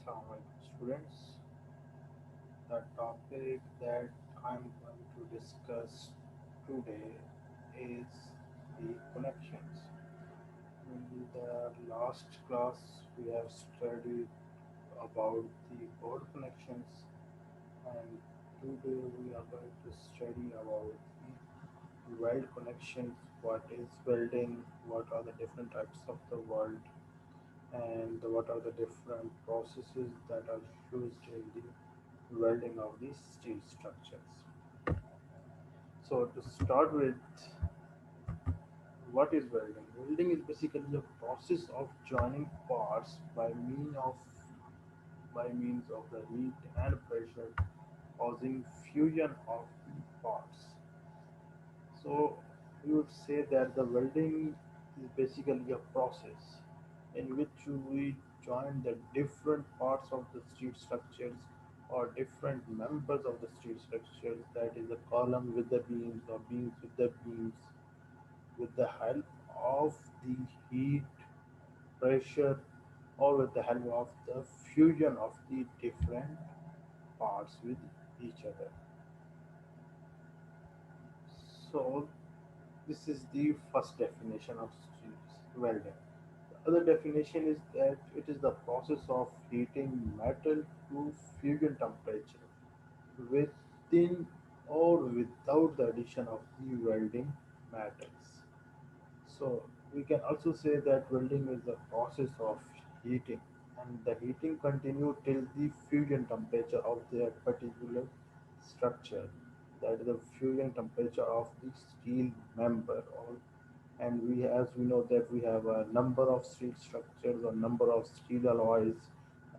Assalamualaikum students. The topic that I'm going to discuss today is the connections. In the last class, we have studied about the board connections, and today we are going to study about the weld connections. What is welding? What are the different types of the weld? And what are the different processes that are used in the welding of these steel structures. So to start with, what is welding? Welding is basically a process of joining parts by means of the heat and pressure causing fusion of the parts. So we would say that the welding is basically a process in which we join the different parts of the steel structures or different members of the steel structures, that is, the column with the beams or beams with the beams, with the help of the heat, pressure, or with the help of the fusion of the different parts with each other. So this is the first definition of steel welding. The other definition is that it is the process of heating metal to fusion temperature within or without the addition of the welding metals. So we can also say that welding is the process of heating, and the heating continue till the fusion temperature of their particular structure. That is the fusion temperature of the steel member. Or and we, as we know, that we have a number of steel structures or number of steel alloys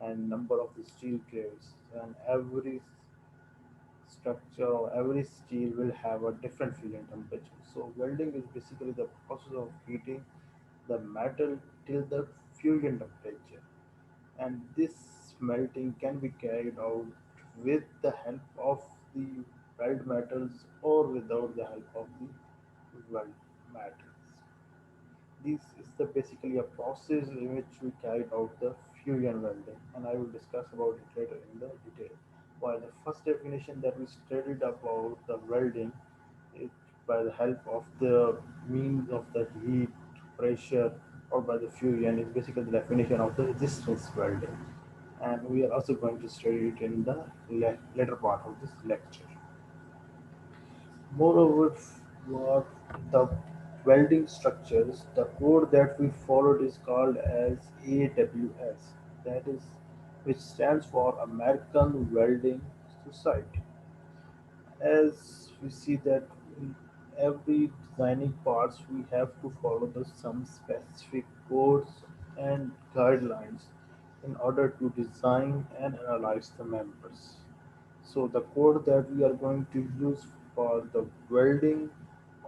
and number of the steel grades, and every structure or every steel will have a different fusion temperature. So welding is basically the process of heating the metal till the fusion temperature, and this melting can be carried out with the help of the weld metals or without the help of the weld metals. This is the basically a process in which we carried out the fusion welding, and I will discuss about it later in the detail. While the first definition that we studied about the welding, it by the help of the means of the heat, pressure, or by the fusion, is basically the definition of the resistance welding. And we are also going to study it in the later part of this lecture. Moreover, for the welding structures, the code that we followed is called as AWS, that is, which stands for American Welding Society. As we see that in every designing parts, we have to follow some specific codes and guidelines in order to design and analyze the members. So the code that we are going to use for the welding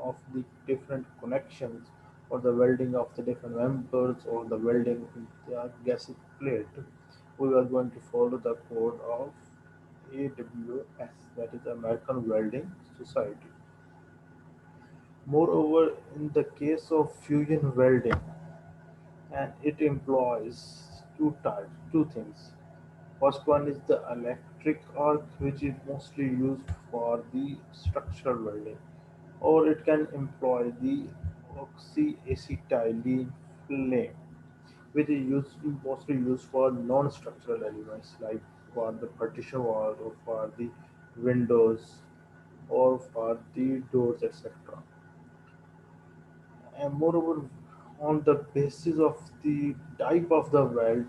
of the different connections, or the welding of the different members, or the welding in the gasket plate, we are going to follow the code of AWS, that is American Welding Society. Moreover, in the case of fusion welding, and it employs two things. First one is the electric arc, which is mostly used for the structural welding, or it can employ the oxyacetylene flame, which is mostly used for non-structural elements like for the partition wall or for the windows or for the doors, etc. And moreover, on the basis of the type of the weld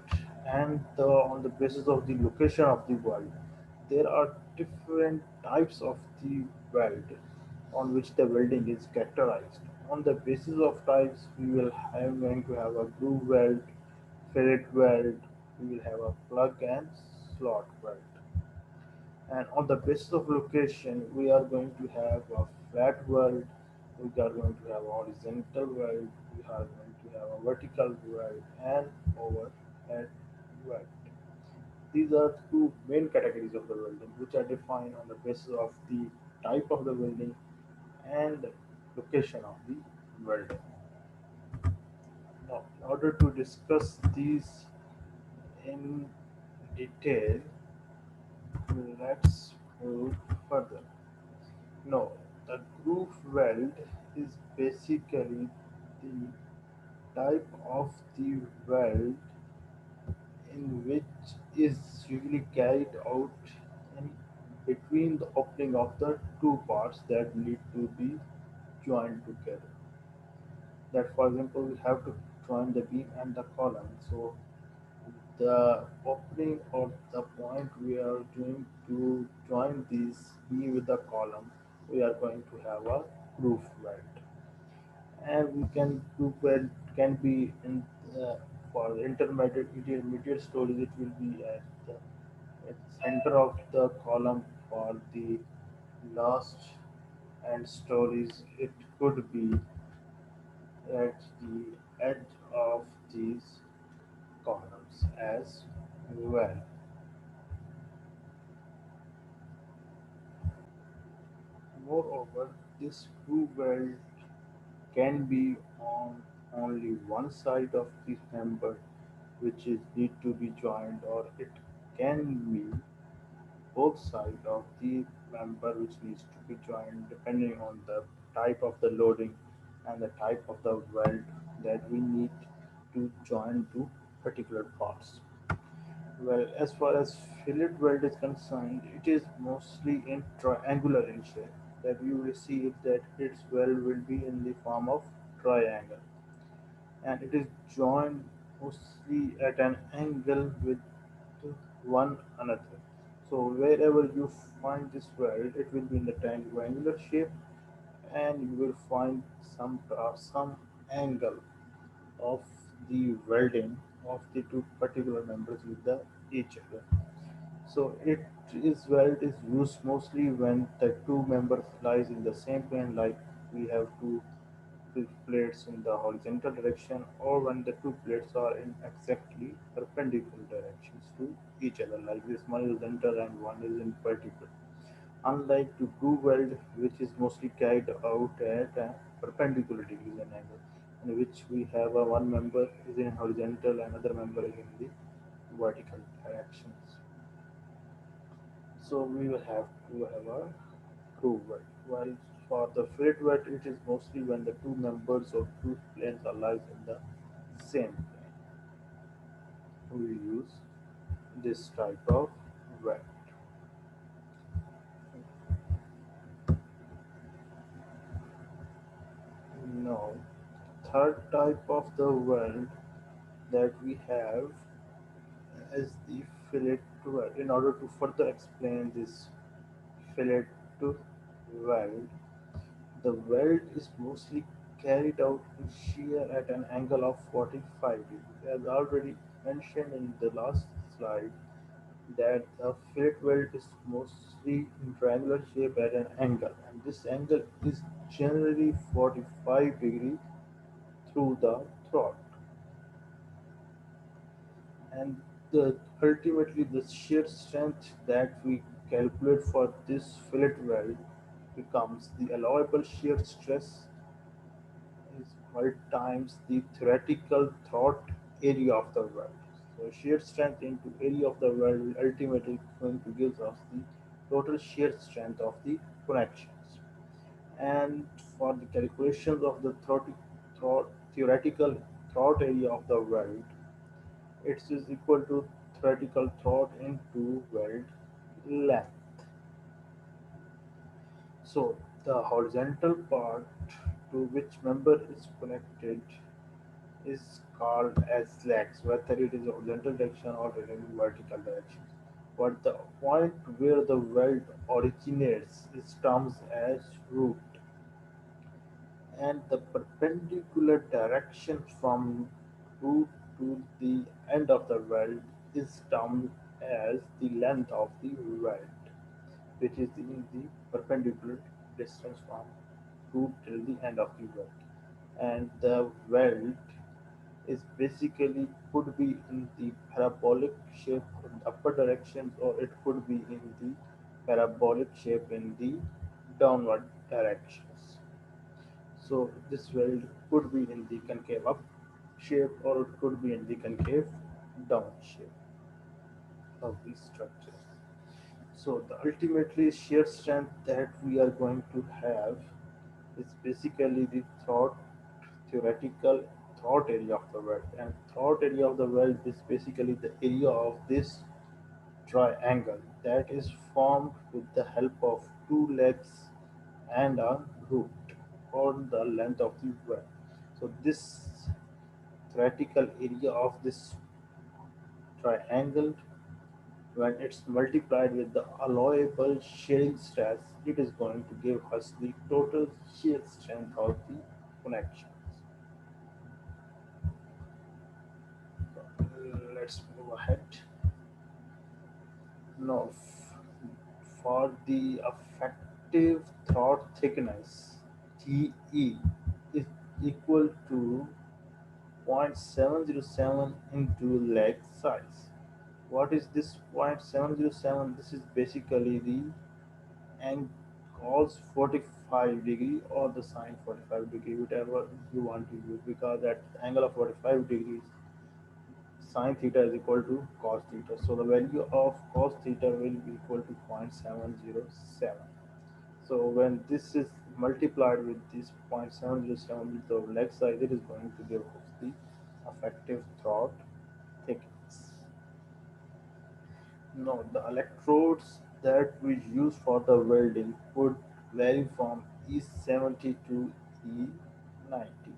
and on the basis of the location of the weld, there are different types of the weld on which the welding is characterized. On the basis of types, we will have going to have a groove weld, fillet weld, we will have a plug and slot weld. And on the basis of location, we are going to have a flat weld, we are going to have a horizontal weld, we are going to have a vertical weld, and overhead weld. These are two main categories of the welding, which are defined on the basis of the type of the welding and location of the welding. Now, in order to discuss these in detail, let's move further. No, the groove weld is basically the type of the weld in which is usually carried out in between the opening of the two parts that need to be joined together. That, for example, we have to join the beam and the column. So the opening or the point we are going to join these beam with the column, we are going to have a groove weld. And we can do weld can be in for the intermediate storage. It will be at center of the column. For the last and storage, it could be at the edge of these columns as well. Moreover, this groove weld can be on only one side of the member which is need to be joined, or it can be both sides of the member which needs to be joined depending on the type of the loading and the type of the weld that we need to join to particular parts. Well, as far as fillet weld is concerned, it is mostly in triangular in shape. That you will see that its weld will be in the form of triangle, and it is joined mostly at an angle with one another. So wherever you find this weld, it will be in the triangular shape, and you will find some angle of the welding of the two particular members with the each other. So it is weld is used mostly when the two members lies in the same plane, like we have two plates in the horizontal direction, or when the two plates are in exactly perpendicular directions to each other, like this one is horizontal and one is in vertical. Unlike to groove weld, which is mostly carried out at a perpendicular degrees and angle, in which we have a one member is in horizontal and another member is in the vertical directions. So we will have to have a groove weld. While for the fillet weld, it is mostly when the two members or two planes are lies in the same plane. We use this type of weld. Now, third type of the weld that we have is the fillet weld. In order to further explain this fillet weld, the weld is mostly carried out in shear at an angle of 45 degrees. As already mentioned in the last slide, that the fillet weld is mostly in triangular shape at an angle, and this angle is generally 45 degree through the throat. And ultimately the shear strength that we calculate for this fillet weld becomes the allowable shear stress is equal times the theoretical throat area of the weld. So shear strength into area of the weld will ultimately going to give us the total shear strength of the connections. And for the calculations of the theoretical throat area of the weld, it is equal to theoretical throat into weld length. So the horizontal part to which member is connected is called as legs, whether it is horizontal direction or in vertical direction. But the point where the weld originates is termed as root, and the perpendicular direction from root to the end of the weld is termed as the length of the weld, which is the perpendicular distance from root till the end of the weld. And the weld is basically could be in the parabolic shape in the upper directions, or it could be in the parabolic shape in the downward directions. So this weld could be in the concave up shape, or it could be in the concave down shape. of the structure. So the ultimately shear strength that we are going to have is basically the theoretical thought area of the world, and thought area of the world is basically the area of this triangle that is formed with the help of two legs and a root on the length of the world. So this theoretical area of this triangle, when it's multiplied with the allowable shearing stress, it is going to give us the total shear strength of the connections. Let's move ahead. Now, for the effective throat thickness, TE is equal to 0.707 into leg size. What is this 0.707? This is basically the angle cos 45 degree or the sine 45 degree, whatever you want to use, because at angle of 45 degrees sine theta is equal to cos theta. So the value of cos theta will be equal to 0.707. So when this is multiplied with this 0.707 with the leg size, it is going to give us the effective throat thickness. No, the electrodes that we use for the welding would vary from E70 to E90.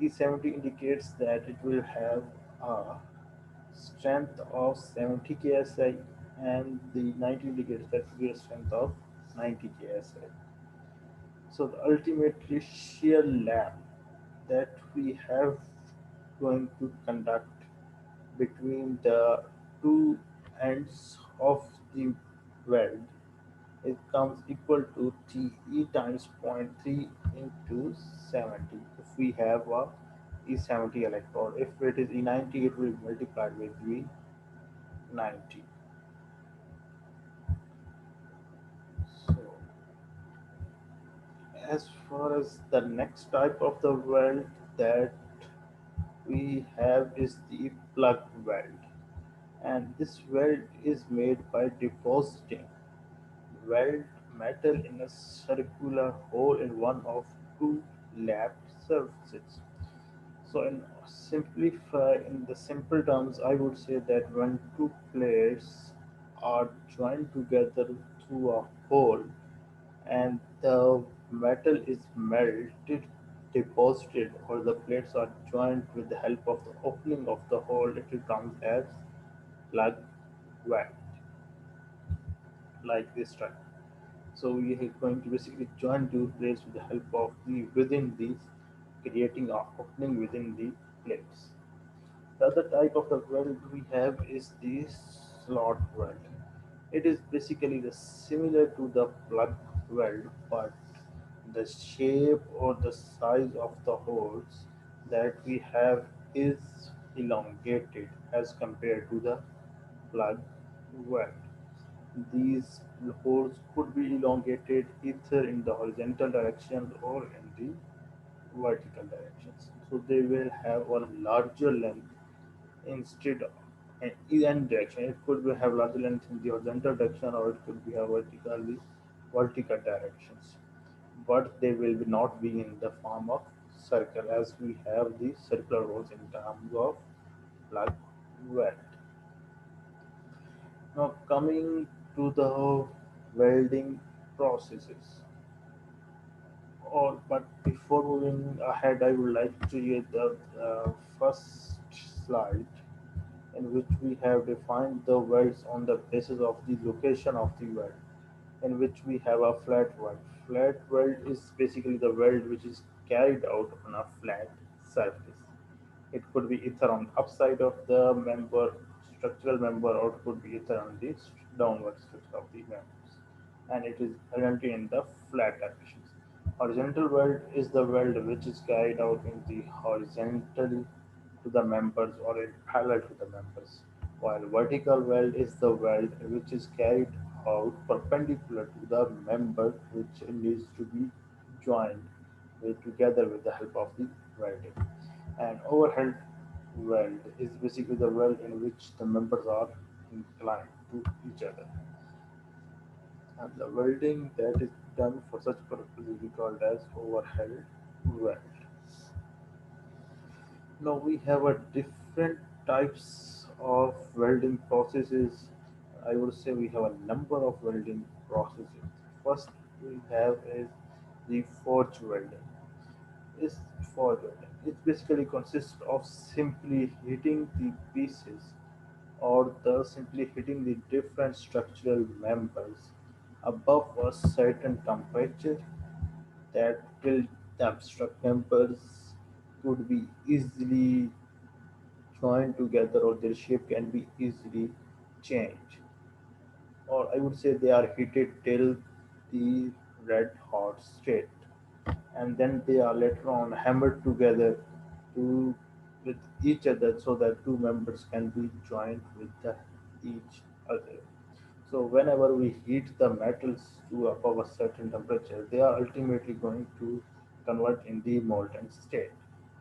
E70 indicates that it will have a strength of 70 ksi, and the 90 indicates that it will be a strength of 90 ksi. So the ultimately shear lab that we have going to conduct between the two ends of the weld, it comes equal to Te times zero point 0.3 into 70 if we have a E70 electrode. If it is E90, it will be multiplied with V90. So as far as the next type of the weld that we have is the plug weld, and this weld is made by depositing weld metal in a circular hole in one of two lapped surfaces. So in the simple terms, I would say that when two plates are joined together through a hole and the metal is melted, deposited, or the plates are joined with the help of the opening of the hole, it becomes as plug weld, like this type. So we are going to basically join two plates with the help of the within these, creating a opening within the plates. The other type of the weld we have is the slot weld. It is basically the similar to the plug weld, but the shape or the size of the holes that we have is elongated as compared to the plug weld. These holes could be elongated either in the horizontal direction or in the vertical directions. So they will have a larger length instead of in any direction. It could be have larger length in the horizontal direction, or it could be have vertical directions. But they will be not be in the form of circle, as we have the circular holes in terms of plug weld. Now coming to the welding processes. Or but before moving ahead, I would like to read the first slide in which we have defined the welds on the basis of the location of the weld, in which we have a flat weld. Flat weld is basically the weld which is carried out on a flat surface. It could be either on upside of the member, structural member, or it could be either on the downward structure of the members, and it is currently in the flat directions. Horizontal weld is the weld which is carried out in the horizontally to the members or in parallel to the members, while vertical weld is the weld which is carried out perpendicular to the member which needs to be joined together with the help of the welding. An overhead weld is basically the weld in which the members are inclined to each other. And the welding that is done for such purpose is called as overhead weld. Now we have a different types of welding processes. I would say we have a number of welding processes. First we have is the forge welding. Is forge welding. It basically consists of simply heating the pieces or the simply hitting the different structural members above a certain temperature that till the abstract members could be easily joined together or their shape can be easily changed. Or I would say they are heated till the red hot state and then they are later on hammered together to with each other so that two members can be joined with each other. So whenever we heat the metals to above a certain temperature, they are ultimately going to convert in the molten state.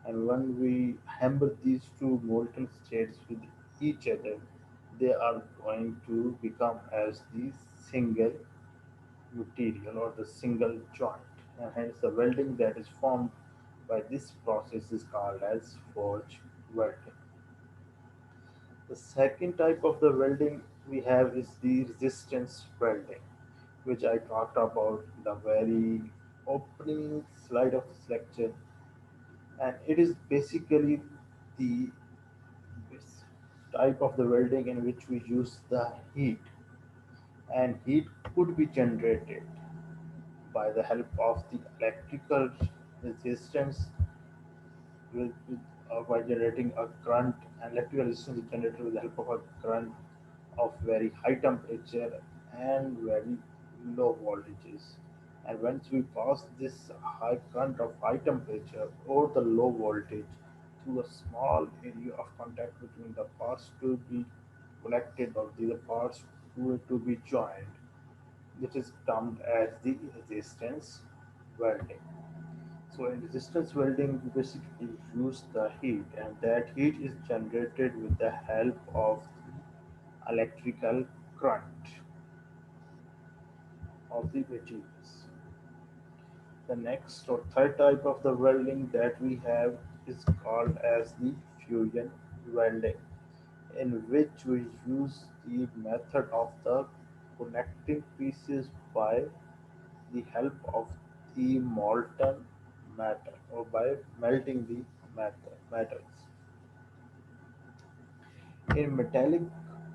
And when we hammer these two molten states with each other, they are going to become as the single material or the single joint. And hence the welding that is formed by this process is called as forge welding. The second type of the welding we have is the resistance welding, which I talked about in the very opening slide of this lecture, and it is basically the type of the welding in which we use the heat, and heat could be generated by the help of the electrical resistance by generating a current, and electrical resistance is generated with the help of a current of very high temperature and very low voltages. And once we pass this high current of high temperature or the low voltage through a small area of contact between the parts to be connected or the parts to be joined, which is termed as the resistance welding. So in resistance welding, we basically use the heat, and that heat is generated with the help of the electrical current of the materials. The next or third type of the welding that we have is called as the fusion welding, in which we use the method of the connecting pieces by the help of the molten matter or by melting the metals. In metallic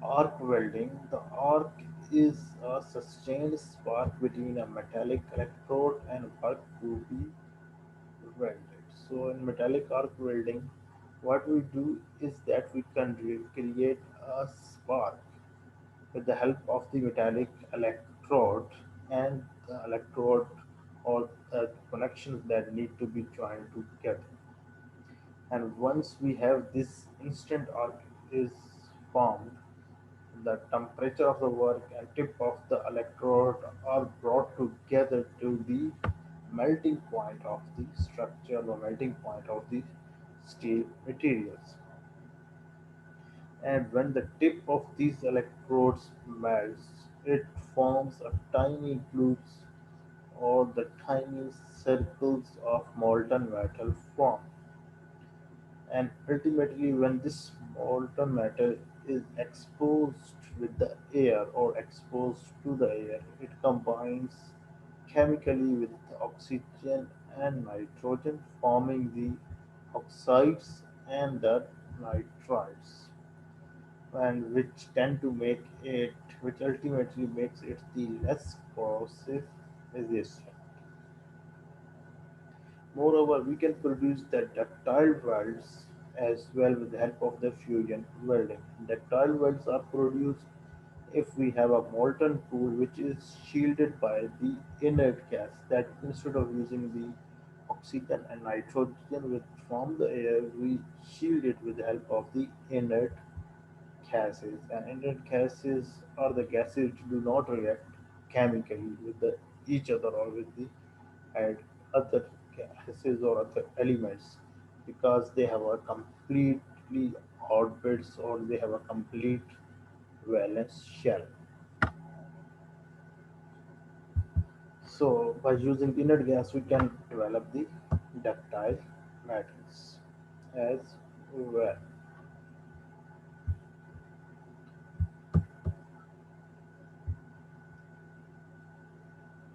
arc welding, the arc is a sustained spark between a metallic electrode and work to be welded. So, in metallic arc welding, what we do is that we can recreate a spark with the help of the metallic electrode and the electrode or connections that need to be joined together. And once we have this instant arc is formed, the temperature of the work and tip of the electrode are brought together to the melting point of the structure or melting point of the steel materials. And when the tip of these electrodes melts, it forms a tiny loops or the tiny circles of molten metal form. And ultimately, when this molten metal is exposed with the air or exposed to the air, it combines chemically with oxygen and nitrogen, forming the oxides and the nitrides, and which tend to make it, which ultimately makes it the less corrosive resistant. Moreover, we can produce the ductile welds as well with the help of the fusion welding. Ductile welds are produced if we have a molten pool which is shielded by the inert gas, that instead of using the oxygen and nitrogen which from the air, we shield it with the help of the inert gases. And inert gases are the gases which do not react chemically with each other or with the and other gases or other elements, because they have a completely orbits or they have a complete valence shell. So by using inert gas, we can develop the ductile metals as well.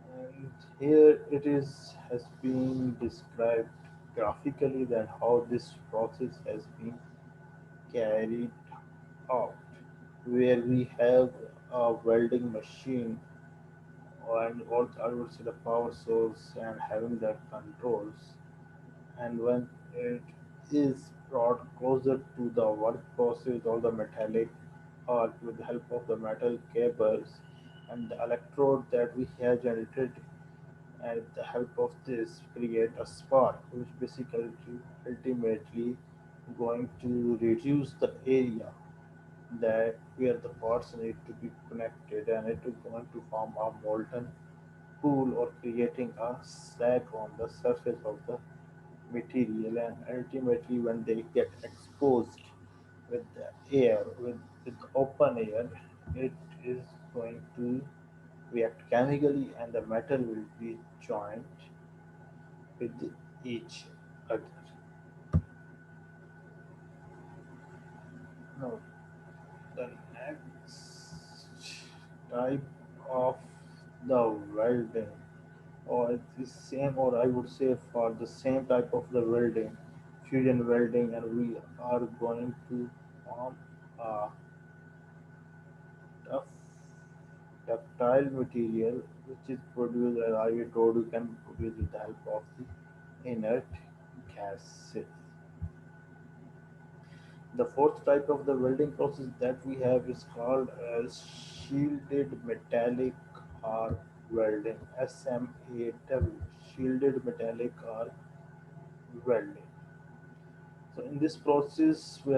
And here it is has been described graphically that how this process has been carried out, where we have a welding machine and what I would say the power source and having the controls, and when it is brought closer to the work process or the metallic or with the help of the metal cables and the electrode that we have generated, and with the help of this create a spark which basically ultimately going to reduce the area that where the parts need to be connected, and it is going to form a molten pool or creating a slag on the surface of the material, and ultimately when they get exposed with the air with open air, it is going to react chemically and the metal will be joined with each other. Now the next type of the welding, or it's the same, or I would say for the same type of the welding, fusion welding, and we are going to form a tough ductile material which is produced, as I told you, can produce with the help of the inert gases. The fourth type of the welding process that we have is called as shielded metallic arc welding, SMAW, shielded metallic arc welding. So in this process, we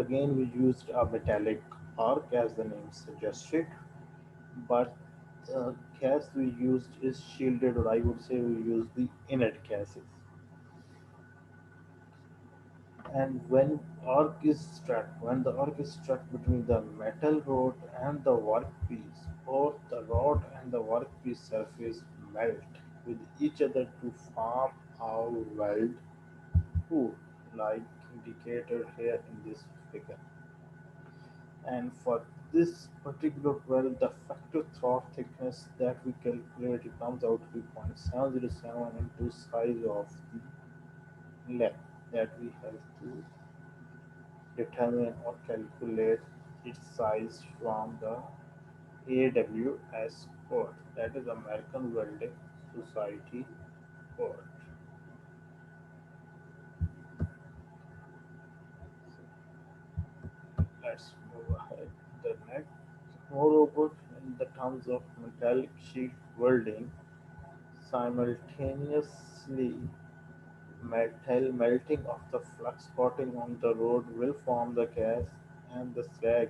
used a metallic arc as the name suggested, but the gas we used is shielded, or I would say we used the inert gases. And when the arc is struck between the metal rod and the workpiece, both the rod and the workpiece surface melt with each other to form a weld pool, like indicated here in this figure. And for this particular weld, the effective throat thickness that we calculate, it comes out to be 0.707 into size of the leg that we have to determine or calculate its size from the AWS code, that is American Welding Society code. Let's move ahead. The next, moreover, in the terms of metallic sheet welding, simultaneously metal melting of the flux coating on the rod will form the gas and the slag.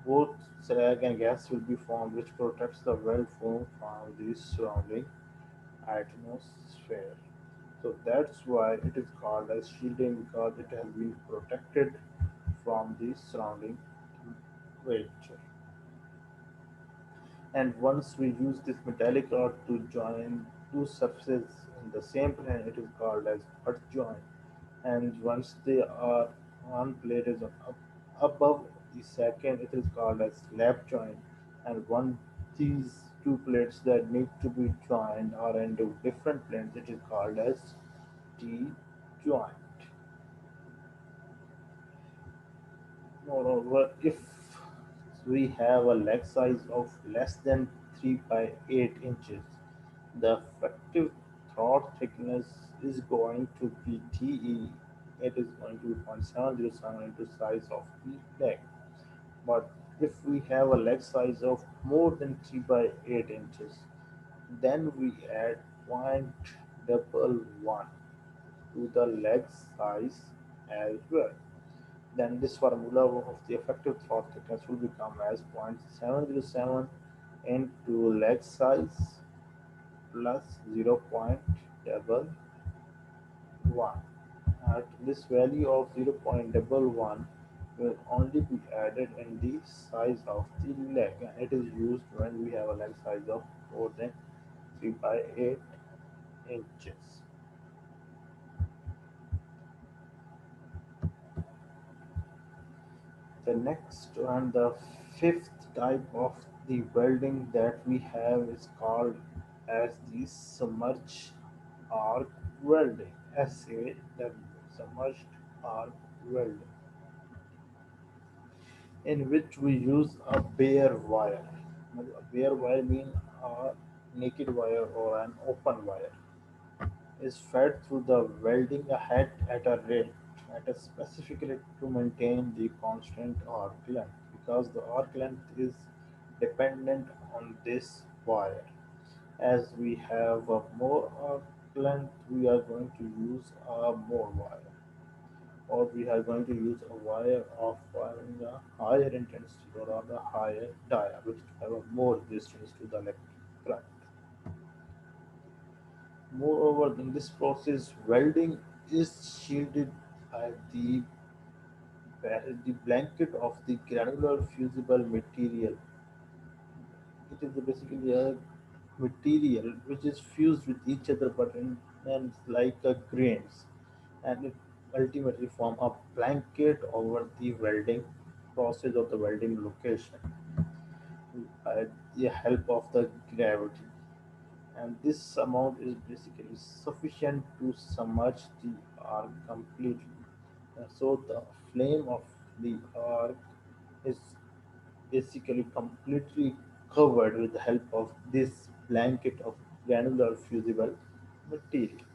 Both slag and gas will be formed, which protects the weld foam from the surrounding atmosphere. So that's why it is called as shielding, because it has been protected from the surrounding temperature. And once we use this metallic rod to join two surfaces in the same plane, it is called as butt joint. And once they are one plate is above the second, it is called as lap joint. And one these two plates that need to be joined are into different planes, it is called as T joint. Moreover, if we have a leg size of less than 3 by 8 inches, the effective throat thickness is going to be TE. It is going to be 0.707 into size of the leg. But if we have a leg size of more than 3 by 8 inches, then we add 0.11 to the leg size as well. Then this formula of the effective throat thickness will become as 0.707 into leg size plus 0.11. At this value of 0.11, will only be added in the size of the leg, and it is used when we have a leg size of more than 3 by 8 inches. The next and the fifth type of the welding that we have is called as the submerged arc welding. SAW, submerged arc welding, in which we use a bare wire. A bare wire means a naked wire or an open wire is fed through the welding head at a rate at a specific rate to maintain the constant arc length, because the arc length is dependent on this wire. As we have a more arc length, we are going to use a more wire, or we are going to use a wire of having a higher intensity or on a higher dia, which have a more resistance to the electric current. Moreover, in this process, welding is shielded by the blanket of the granular fusible material. It is basically a material which is fused with each other, but and like a grains, and it ultimately form a blanket over the welding process of the welding location by the help of the gravity, and this amount is basically sufficient to submerge the arc completely. So the flame of the arc is basically completely covered with the help of this blanket of granular fusible material.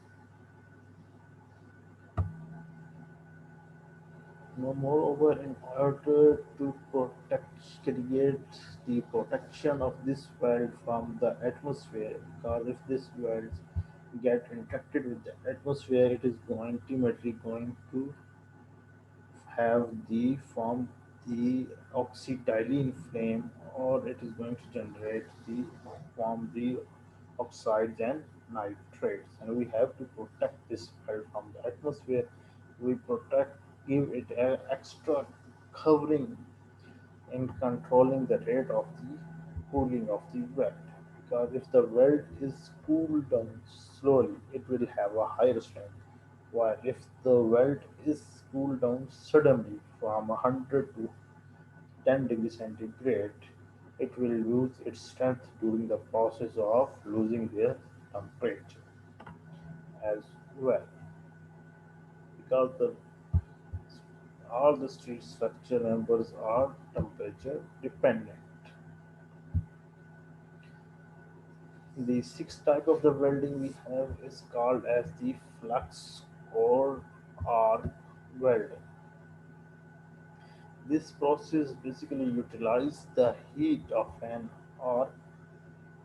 No, moreover, in order to create the protection of this world from the atmosphere, because if this world get interacted with the atmosphere, it is going ultimately going to have the form the oxidylene flame, or it is going to generate the form the oxides and nitrates, and we have to protect this world from the atmosphere. We protect, give it an extra covering in controlling the rate of the cooling of the weld, because if the weld is cooled down slowly, it will have a higher strength, while if the weld is cooled down suddenly from 100 to 10 degrees centigrade, it will lose its strength during the process of losing their temperature as well, because all the steel structure members are temperature dependent. The sixth type of the welding we have is called as the flux core arc welding. This process basically utilizes the heat of an arc,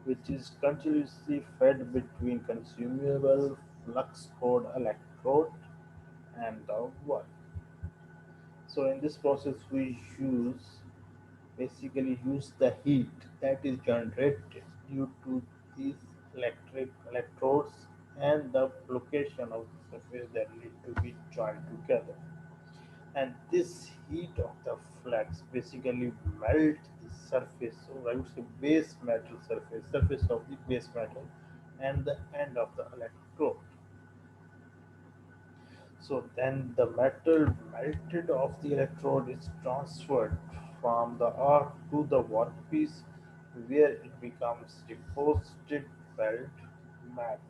which is continuously fed between consumable flux core electrode and the wire. So in this process we use the heat that is generated due to these electric electrodes and the location of the surface that need to be joined together. And this heat of the flux basically melt the surface, or I would say base metal surface of the base metal and the end of the electrode. So then the metal melted off the electrode is transferred from the arc to the workpiece, where it becomes deposited weld metal.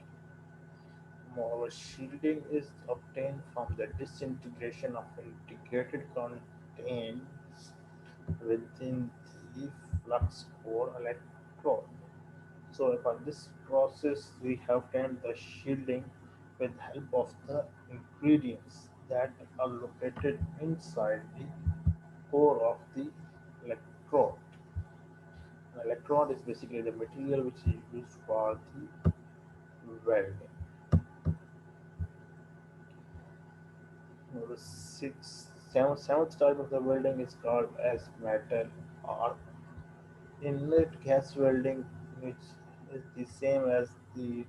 Moreover, shielding is obtained from the disintegration of integrated contains within the flux core electrode. So for this process, we have obtained the shielding with help of the ingredients that are located inside the core of the electrode. An electrode is basically the material which is used for the welding. Now, the seventh type of the welding is called as metal arc inlet gas welding, which is the same as the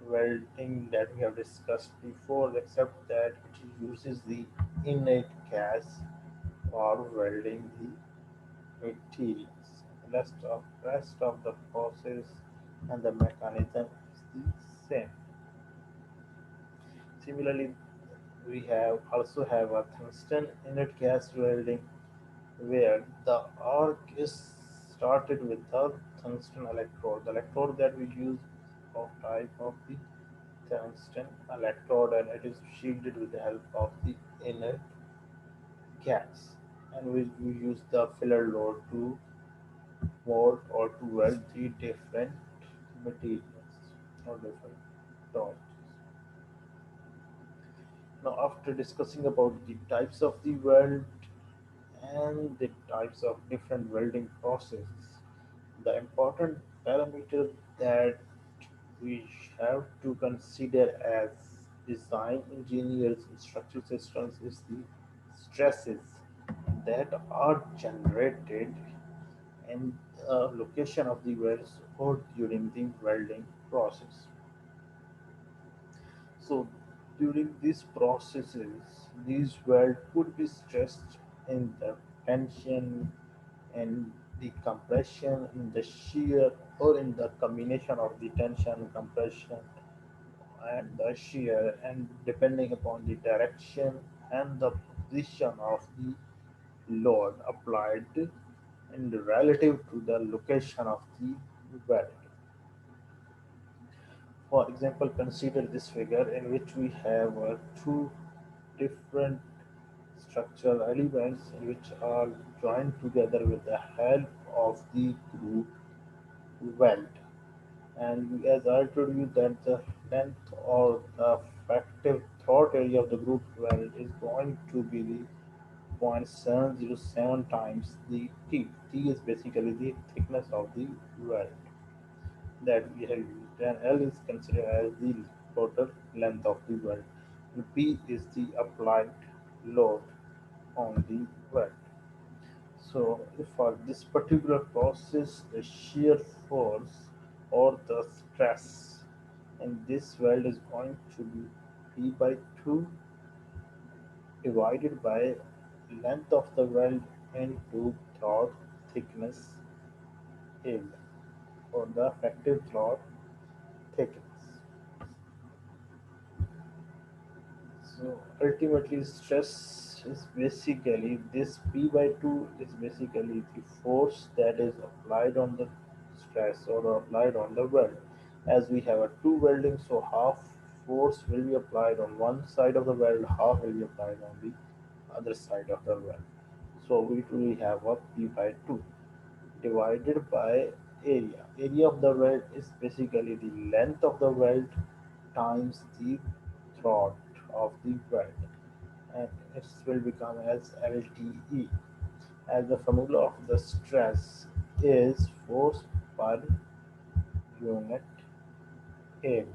welding that we have discussed before, except that it uses the innate gas for welding the materials. Rest of the process and the mechanism is the same. Similarly, we have also have a tungsten inert gas welding where the arc is started with the tungsten electrode. The electrode that we use of type of the tungsten electrode and it is shielded with the help of the inert gas. And we use the filler load to mold or to weld the different materials or different torches. Now, after discussing about the types of the weld and the types of different welding processes, the important parameter that we have to consider as design engineers in structural systems is the stresses that are generated in the location of the welds or during the welding process. So during these processes, these welds could be stressed in the tension and the compression, in the shear, or in the combination of the tension, compression, and the shear, and depending upon the direction and the position of the load applied and relative to the location of the weld. For example, consider this figure in which we have two different structural elements which are joined together with the help of the groove weld. And as I told you that the length or the effective throat area of the groove weld is going to be the 0.707 times the T. T is basically the thickness of the weld that we have used, and L is considered as the total length of the weld. And P is the applied load on the weld. So, for this particular process, the shear force or the stress in this weld is going to be P by 2 divided by length of the weld into throat thickness L or the effective throat thickness. So ultimately stress is basically this P by 2 is basically the force that is applied on the stress or applied on the weld. As we have a two welding, so half force will be applied on one side of the weld, half will be applied on the other side of the weld. So we have a P by 2 divided by area. Area of the weld is basically the length of the weld times the throat of the weld, and it will become as LTE. As the formula of the stress is force per unit area,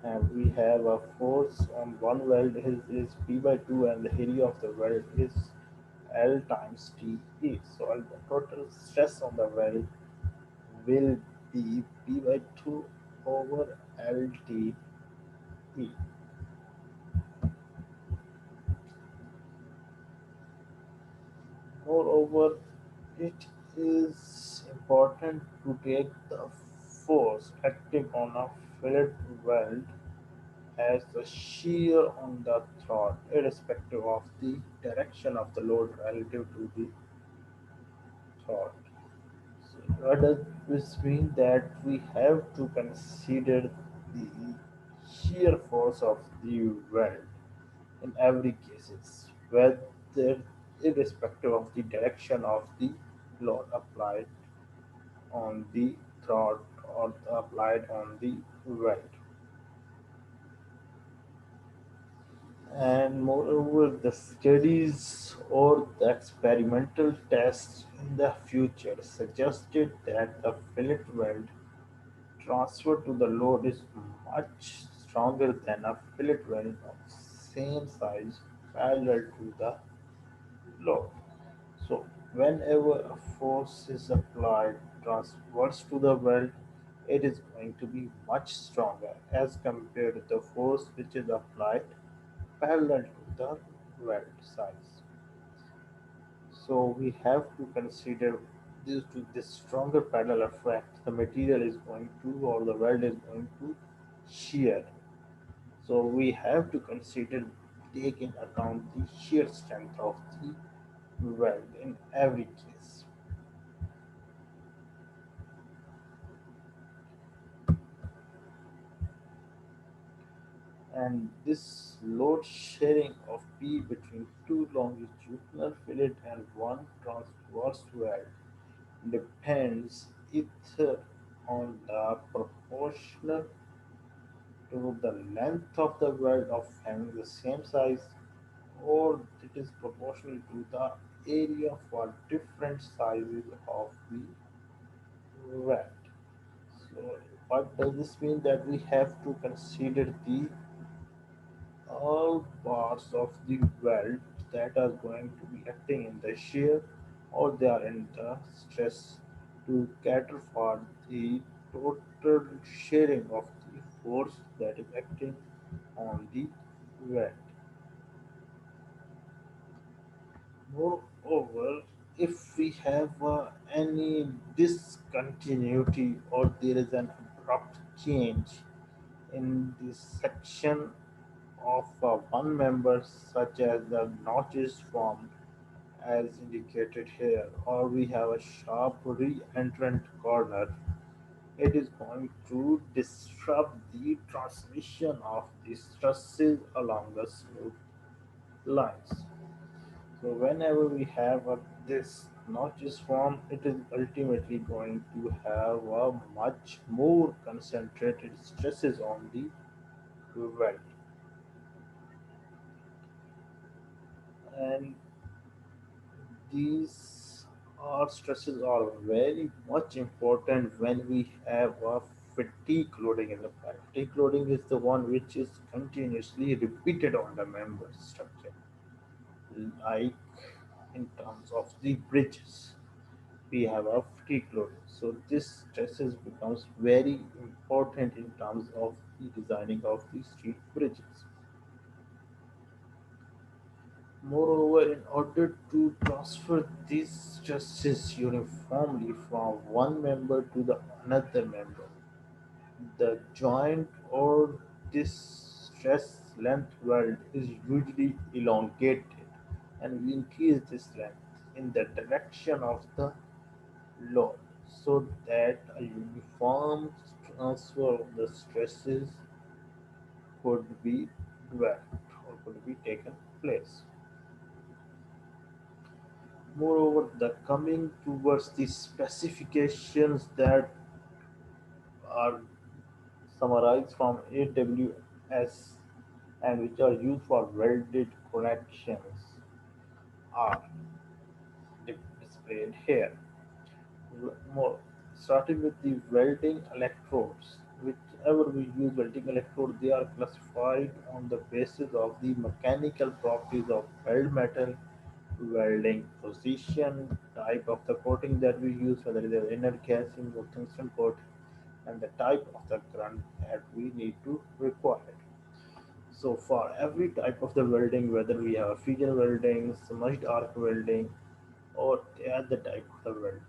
and we have a force on one weld is P by 2 and the area of the weld is L times TE. So the total stress on the weld will be P by 2 over LTE. Moreover, it is important to take the force acting on a fillet weld as the shear on the throat, irrespective of the direction of the load relative to the throat. So, what does this mean? That we have to consider the shear force of the weld in every cases, whether irrespective of the direction of the load applied on the throat or applied on the weld. And moreover, the studies or the experimental tests in the future suggested that the fillet weld transfer to the load is much stronger than a fillet weld of same size parallel to the load. So whenever a force is applied transverse to the weld, it is going to be much stronger as compared to the force which is applied parallel to the weld size. So we have to consider this stronger parallel effect. The material is going to, or the weld is going to shear. So we have to consider, take in account the shear strength of the weld in every case. And this load sharing of P between two longitudinal fillet and one transverse weld depends either on the proportional to the length of the weld of having the same size, or it is proportional to the area for different sizes of the weld. So what does this mean? That we have to consider the all parts of the weld that are going to be acting in the shear, or they are in the stress, to cater for the total sharing of the force that is acting on the weld. Moreover, if we have any discontinuity, or there is an abrupt change in the section of one member, such as the notches formed as indicated here, or we have a sharp re-entrant corner, it is going to disrupt the transmission of the stresses along the smooth lines. So whenever we have this notches form, it is ultimately going to have a much more concentrated stresses on the weld. And these are stresses are very much important when we have a fatigue loading in the pipe. Fatigue loading is the one which is continuously repeated on the member structure, like in terms of the bridges. We have a fatigue loading. So this stresses becomes very important in terms of the designing of the street bridges. Moreover, in order to transfer these stresses uniformly from one member to the another member, the joint or this stress length weld is usually elongated, and we increase this length in the direction of the load, so that a uniform transfer of the stresses could be developed or could be taken place. Moreover, the coming towards the specifications that are summarized from AWS and which are used for welded connections are displayed here. More starting with the welding electrodes. Whichever we use welding electrode, they are classified on the basis of the mechanical properties of weld metal, welding position, type of the coating that we use, whether it is inner casing or tungsten coating, and the type of the current that we need to require. So for every type of the welding, whether we have fusion welding, submerged arc welding, or the other type of the welding,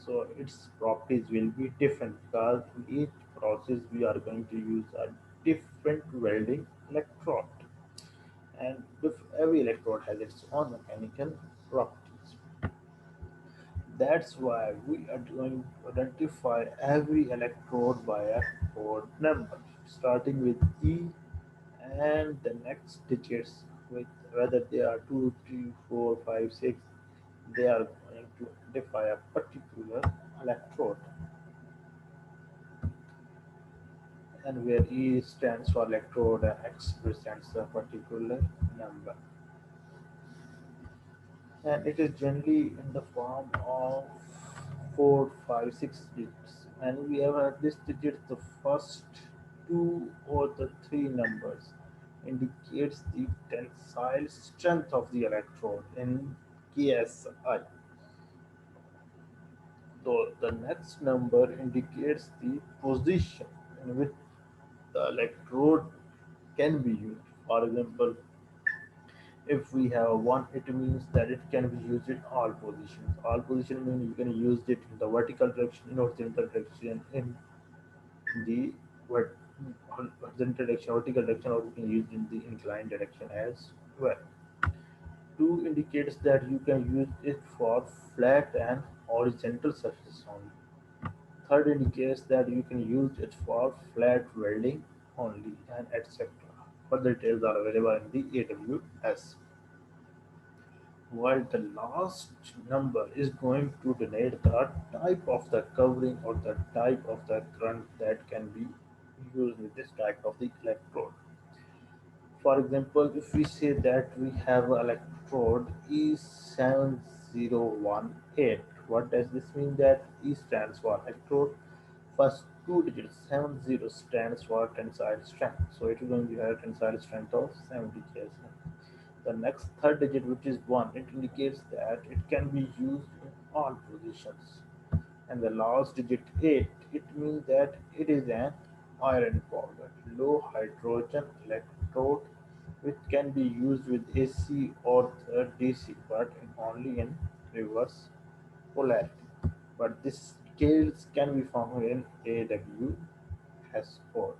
so its properties will be different, because in each process we are going to use a different welding electrode, and every electrode has its own mechanical properties. That's why we are going to identify every electrode by a code number, starting with E and the next digits, with whether they are 2, 3, 4, 5, 6, they are going to identify a particular electrode, and where E stands for electrode and X represents a particular number. And it is generally in the form of 4, 5, 6 digits. And we have at this digit, the first two or the three numbers indicates the tensile strength of the electrode in KSI. So the next number indicates the position in which the electrode can be used. For example, If we have one, it means that it can be used in all positions. All position means you can use it in the vertical direction, in horizontal direction, in the vert- horizontal direction, vertical direction, or you can use in the inclined direction as well. Two indicates that you can use it for flat and horizontal surfaces only. Third indicates that you can use it for flat welding only, and etc. Further details are available in the AWS. While the last number is going to denote the type of the covering or the type of the current that can be used with this type of the electrode. For example, if we say that we have an electrode E7018, what does this mean? That E stands for electrode, first two digits 70 stands for tensile strength. So it is going to have tensile strength of 70 kSm. The next third digit, which is 1, it indicates that it can be used in all positions. And the last digit 8, it means that it is an iron powder, low hydrogen electrode, which can be used with AC or DC, but only in reverse polarity. But this scales can be found in AWS code.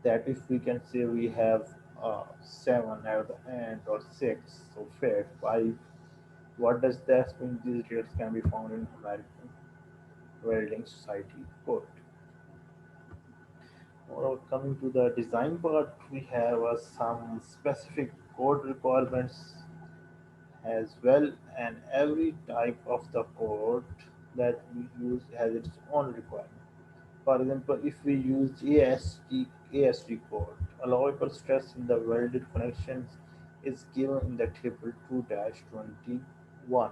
That if we can say we have 7 at the end or 6, so fair 5, what does that mean? These details can be found in American Welding Society code. Now coming to the design part, we have some specific code requirements as well, and every type of the code that we use has its own requirement. For example, if we use AST code, allowable stress in the welded connections is given in the table 2-21.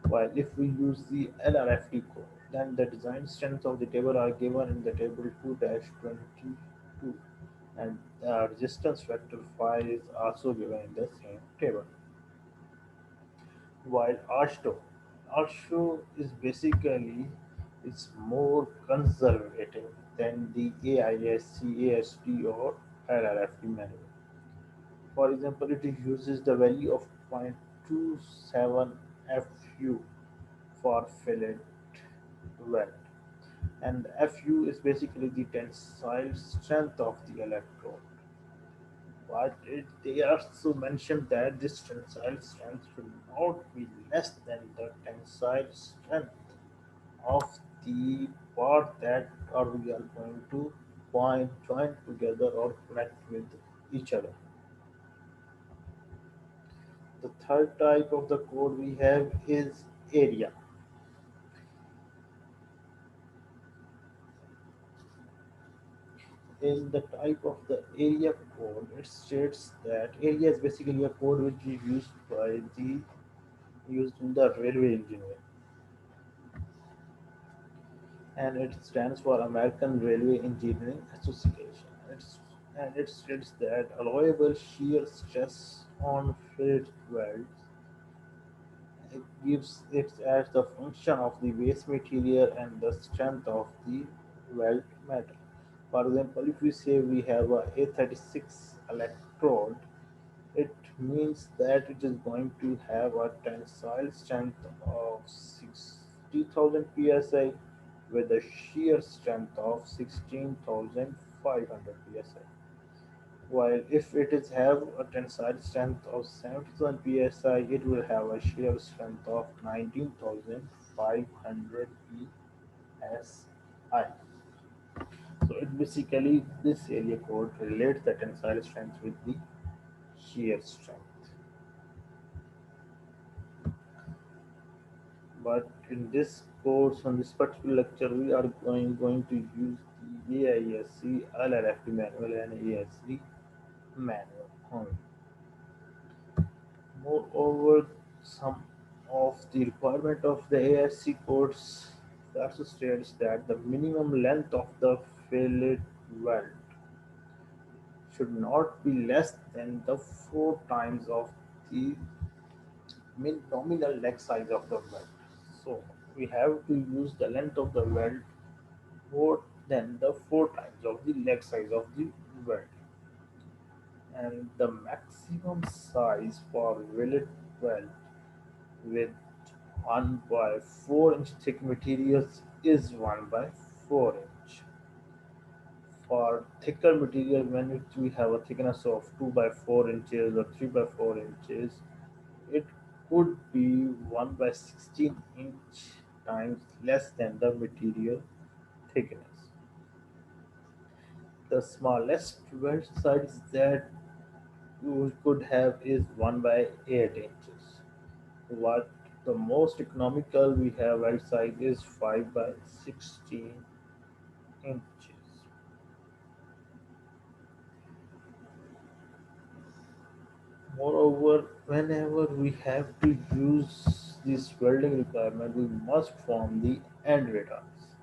While if we use the LRFD code, then the design strengths of the table are given in the table 2-22, and resistance factor phi is also given in the same table. While ASHTO is basically is more conservative than the AISC, AST or LRFD manual. For example, it uses the value of 0.27 FU for fillet weld, and FU is basically the tensile strength of the electrode. But they also mentioned that this tensile strength should not be less than the tensile strength of the part that or we are going to point join together or connect with each other. The third type of the code we have is area. In the type of the area code, it states that area is basically a code which is used in the railway engineering, and it stands for American Railway Engineering Association. And it states that allowable shear stress on fitted welds, it gives it as the function of the base material and the strength of the weld metal. For example, if we say we have a A36 electrode, it means that it is going to have a tensile strength of 60,000 psi with a shear strength of 16,500 psi. While if it is have a tensile strength of 70,000 psi, it will have a shear strength of 19,500 psi. So it basically this area code relates the tensile strength with the shear strength. But in this course, on this particular lecture, we are going to use the AISC, LRFD manual, and ASC manual only. Moreover, some of the requirement of the ASC codes also states that the minimum length of the fillet weld should not be less than the four times of the nominal leg size of the weld. So we have to use the length of the weld more than the four times of the leg size of the weld. and the maximum size for welded weld with 1 by 4 inch thick materials is 1 by 4 inch. For thicker material, when we have a thickness of 2 by 4 inches or 3 by 4 inches, it could be 1 by 16 inch times less than the material thickness. The smallest weld size that you could have is 1 by 8 inches. What the most economical we have weld size is 5 by 16 inches. Moreover, whenever we have to use this welding requirement, we must form the end returns.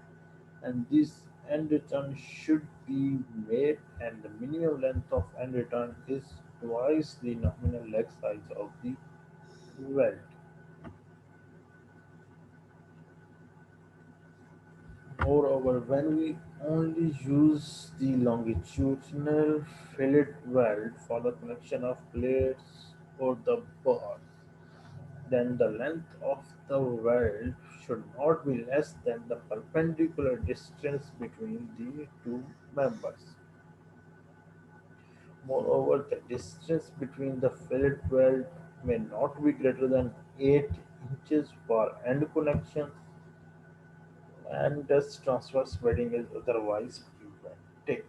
And this end return should be made, and the minimum length of end return is twice the nominal leg size of the weld. Moreover, when we only use the longitudinal fillet weld for the connection of plates or the bars, then the length of the weld should not be less than the perpendicular distance between the two members. Moreover, the distance between the fillet weld may not be greater than 8 inches for end connections, and thus transverse welding is otherwise prevented.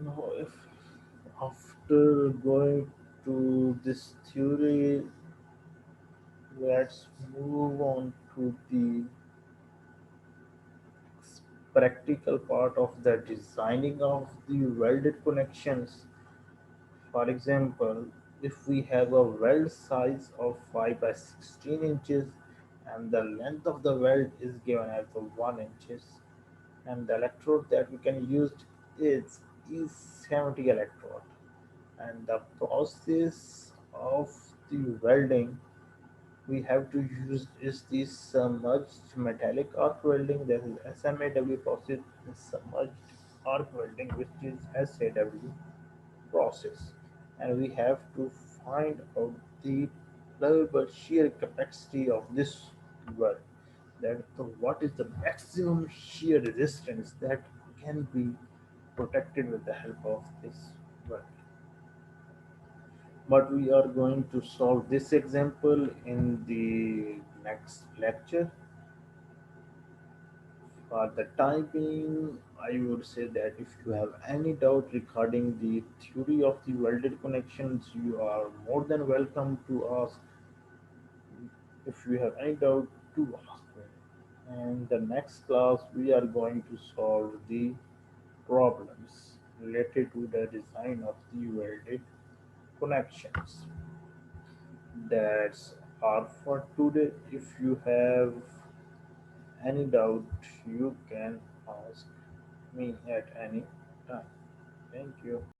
Now, if after going to this theory, let's move on to the practical part of the designing of the welded connections. For example, if we have a weld size of 5 by 16 inches and the length of the weld is given as the 1 inches, and the electrode that we can use is E70 electrode, and the process of the welding we have to use is the submerged metallic arc welding, that is SMAW process, the submerged arc welding, which is SAW process, and we have to find out the pliable shear capacity of this weld, that what is the maximum shear resistance that can be protected with the help of this weld. But we are going to solve this example in the next lecture. For the time being, I would say that if you have any doubt regarding the theory of the welded connections, you are more than welcome to ask. If you have any doubt, to ask me. And the next class, we are going to solve the problems related to the design of the welded connections. That's all for today. If you have any doubt, you can ask me at any time. Thank you.